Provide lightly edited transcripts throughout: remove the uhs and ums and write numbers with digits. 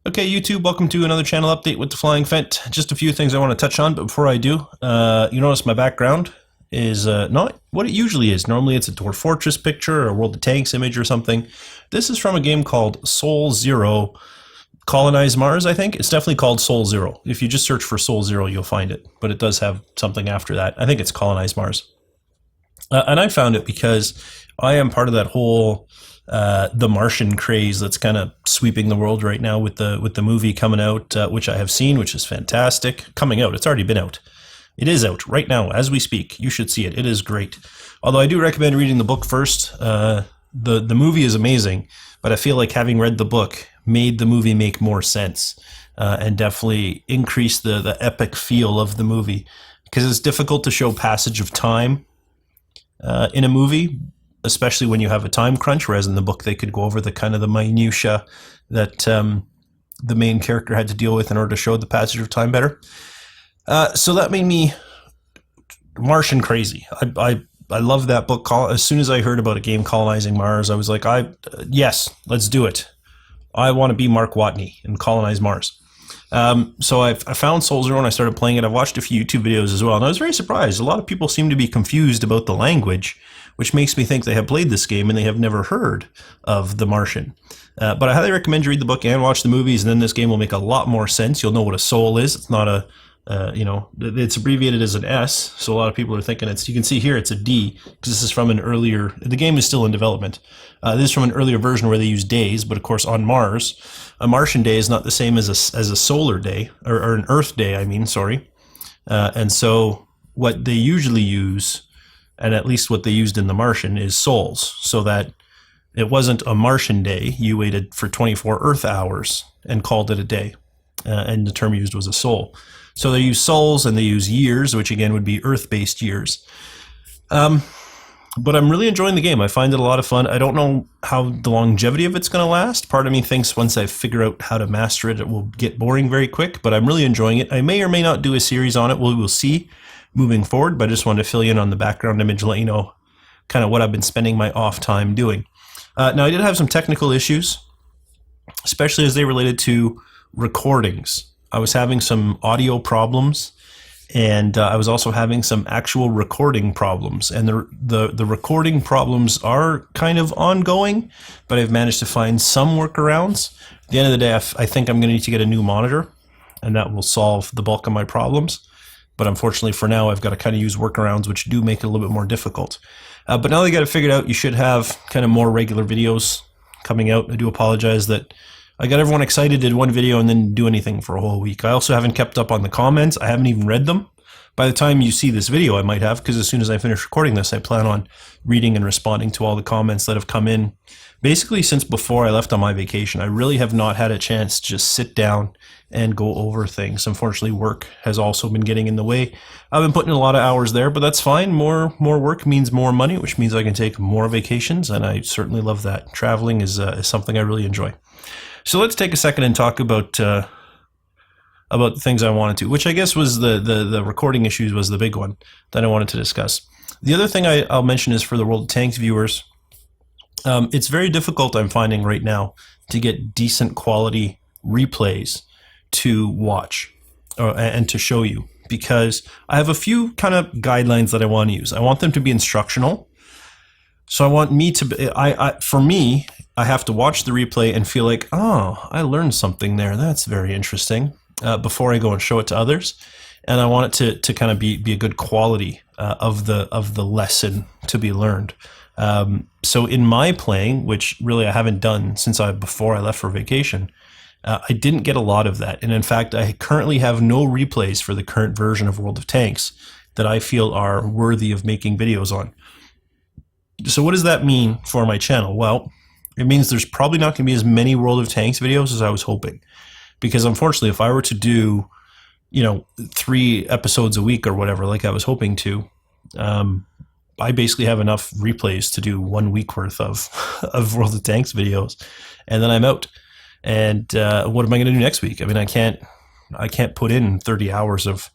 Okay, YouTube, welcome to another channel update with the Flying Fent. Just a few things I want to touch on, but before I do, you notice my background is not what it usually is. Normally it's a Dwarf Fortress picture or a World of Tanks image or something. This is from a game called Soul Zero, Colonize Mars, I think. It's definitely called Soul Zero. If you just search for Soul Zero, you'll find it, but it does have something after that. I think it's Colonize Mars. And I found it because I am part of that whole the Martian craze that's kind of sweeping the world right now with the movie coming out, which I have seen, which is fantastic. Coming out, it's already been out. It is out right now as we speak. You should see it. It is great. Although I do recommend reading the book first. The movie is amazing, but I feel like having read the book made the movie make more sense and definitely increased the epic feel of the movie, because it's difficult to show passage of time in a movie, especially when you have a time crunch, whereas in the book they could go over the kind of the minutia that the main character had to deal with in order to show the passage of time better. So that made me Martian crazy. I love that book. As soon as I heard about a game Colonizing Mars, I was like, yes, let's do it. I want to be Mark Watney and colonize Mars. So I found Soul Zero and I started playing it. I've watched a few YouTube videos as well, and I was very surprised. A lot of people seem to be confused about the language, which makes me think they have played this game and they have never heard of The Martian. But I highly recommend you read the book and watch the movies, and then this game will make a lot more sense. You'll know what a soul is. It's not a it's abbreviated as an S, so a lot of people are thinking you can see here it's a D, because this is from an earlier, the game is still in development. This is from an earlier version where they use days, but of course on Mars, a Martian day is not the same as a solar day, or an Earth day, I mean, sorry. And so what they usually use, and at least what they used in The Martian, is souls, so that it wasn't a Martian day. You waited for 24 Earth hours and called it a day, and the term used was a soul. So they use souls and they use years, which again would be Earth-based years. But I'm really enjoying the game. I find it a lot of fun. I don't know how the longevity of it's going to last. Part of me thinks once I figure out how to master it, it will get boring very quick, but I'm really enjoying it. I may or may not do a series on it. We'll see moving forward, but I just wanted to fill you in on the background image, let you know kind of what I've been spending my off time doing. Now, I did have some technical issues, especially as they related to recordings. I was having some audio problems, and I was also having some actual recording problems. And the recording problems are kind of ongoing, but I've managed to find some workarounds. At the end of the day, I think I'm going to need to get a new monitor, and that will solve the bulk of my problems. But unfortunately for now, I've got to kind of use workarounds, which do make it a little bit more difficult. But now that you got it figured out, you should have kind of more regular videos coming out. I do apologize that I got everyone excited, did one video, and then didn't do anything for a whole week. I also haven't kept up on the comments. I haven't even read them. By the time you see this video, I might have, because as soon as I finish recording this, I plan on reading and responding to all the comments that have come in. Basically, since before I left on my vacation, I really have not had a chance to just sit down and go over things. Unfortunately, work has also been getting in the way. I've been putting in a lot of hours there, but that's fine. More work means more money, which means I can take more vacations, and I certainly love that. Traveling is something I really enjoy. So let's take a second and talk about the things I wanted to, which I guess was the recording issues was the big one that I wanted to discuss. The other thing I'll mention is for the World of Tanks viewers, it's very difficult, I'm finding right now, to get decent quality replays to watch and to show you, because I have a few kind of guidelines that I want to use. I want them to be instructional. So I want me to, for me, I have to watch the replay and feel like, oh, I learned something there. That's very interesting, before I go and show it to others. And I want it to kind of be a good quality of the lesson to be learned. So in my playing, which really I haven't done since before I left for vacation, I didn't get a lot of that. And in fact, I currently have no replays for the current version of World of Tanks that I feel are worthy of making videos on. So what does that mean for my channel? Well, it means there's probably not going to be as many World of Tanks videos as I was hoping. Because unfortunately, if I were to do, 3 episodes a week or whatever, like I was hoping to, I basically have enough replays to do 1 week worth of World of Tanks videos, and then I'm out. And what am I going to do next week? I mean, I can't put in 30 hours of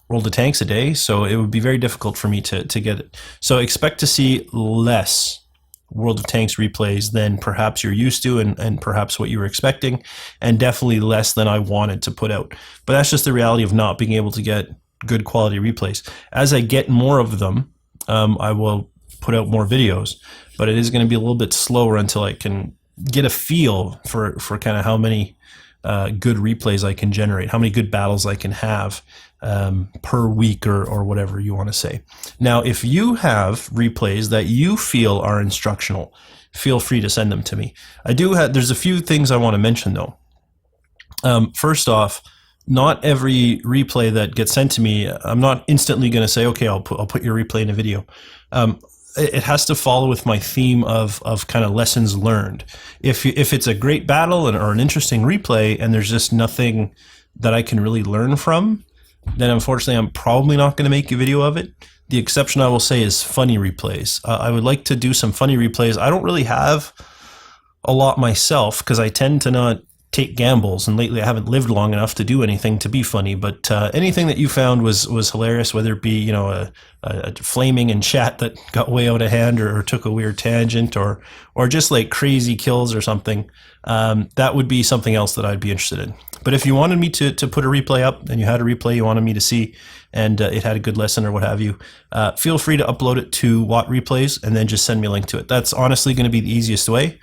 World of Tanks a day, so it would be very difficult for me to get it. So expect to see less World of Tanks replays than perhaps you're used to and perhaps what you were expecting, and definitely less than I wanted to put out. But that's just the reality of not being able to get good quality replays. As I get more of them, I will put out more videos, but it is going to be a little bit slower until I can get a feel for kind of how many good replays I can generate, how many good battles I can have per week or whatever you want to say. Now, if you have replays that you feel are instructional, feel free to send them to me. There's a few things I want to mention though. First off, not every replay that gets sent to me, I'm not instantly going to say, okay, I'll put your replay in a video. It has to follow with my theme of kind of lessons learned. If it's a great battle or an interesting replay and there's just nothing that I can really learn from, then unfortunately I'm probably not going to make a video of it. The exception I will say is funny replays. I would like to do some funny replays. I don't really have a lot myself because I tend to not take gambles, and lately I haven't lived long enough to do anything to be funny, but anything that you found was hilarious, whether it be a flaming in chat that got way out of hand or took a weird tangent or just like crazy kills or something, that would be something else that I'd be interested in. But if you wanted me to put a replay up and you had a replay you wanted me to see and it had a good lesson or what have you, feel free to upload it to Watt Replays and then just send me a link to it. That's honestly going to be the easiest way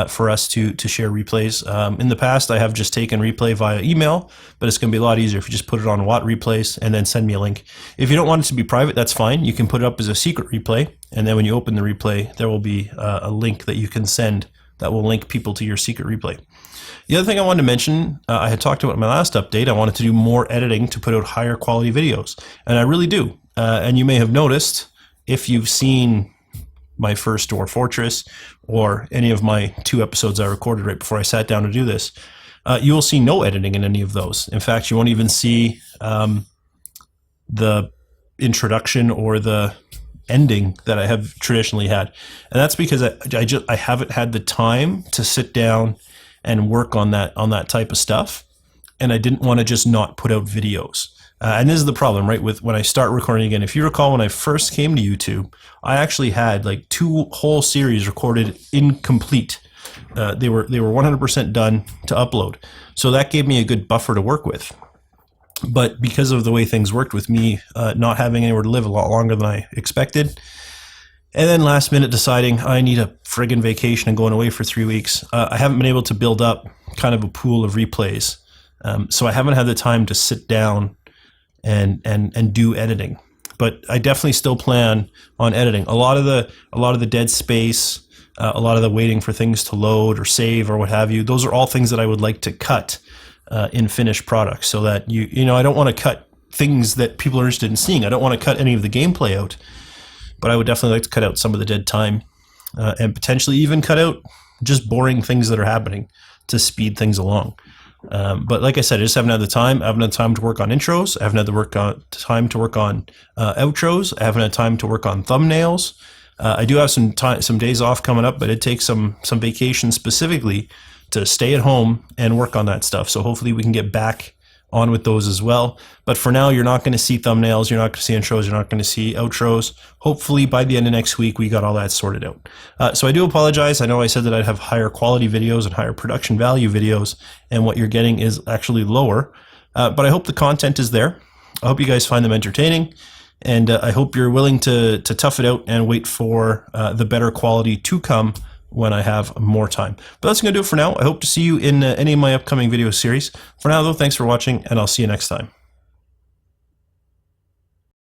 for us to share replays. In the past, I have just taken replay via email, but it's going to be a lot easier if you just put it on Watt Replays and then send me a link. If you don't want it to be private, that's fine. You can put it up as a secret replay, and then when you open the replay, there will be a link that you can send that will link people to your secret replay. The other thing I wanted to mention, I had talked about in my last update, I wanted to do more editing to put out higher quality videos, and I really do. And you may have noticed, if you've seen my first Dwarf Fortress or any of my 2 episodes I recorded right before I sat down to do this, you will see no editing in any of those. In fact, you won't even see the introduction or the ending that I have traditionally had. And that's because I haven't had the time to sit down and work on that type of stuff, and I didn't want to just not put out videos. And this is the problem, right? With when I start recording again, if you recall, when I first came to YouTube, I actually had like 2 whole series recorded incomplete. They were 100% done to upload, so that gave me a good buffer to work with. But because of the way things worked with me not having anywhere to live a lot longer than I expected, and then last minute deciding I need a friggin' vacation and going away for 3 weeks, I haven't been able to build up kind of a pool of replays. So I haven't had the time to sit down and do editing. But I definitely still plan on editing. A lot of the dead space, a lot of the waiting for things to load or save or what have you, those are all things that I would like to cut in finished products, so that I don't want to cut things that people are interested in seeing. I don't want to cut any of the gameplay out, but I would definitely like to cut out some of the dead time and potentially even cut out just boring things that are happening to speed things along. But like I said, I just haven't had the time. I haven't had time to work on intros. I haven't had time to work on outros. I haven't had time to work on thumbnails. I do have some days off coming up, but it takes some vacation specifically to stay at home and work on that stuff. So hopefully we can get back on with those as well. But for now, you're not going to see thumbnails, you're not going to see intros, you're not going to see outros. Hopefully by the end of next week, we got all that sorted out. So I do apologize. I know I said that I'd have higher quality videos and higher production value videos, and what you're getting is actually lower. But I hope the content is there. I hope you guys find them entertaining, and I hope you're willing to tough it out and wait for the better quality to come when I have more time. But that's going to do it for now. I hope to see you in any of my upcoming video series. For now, though, thanks for watching, and I'll see you next time.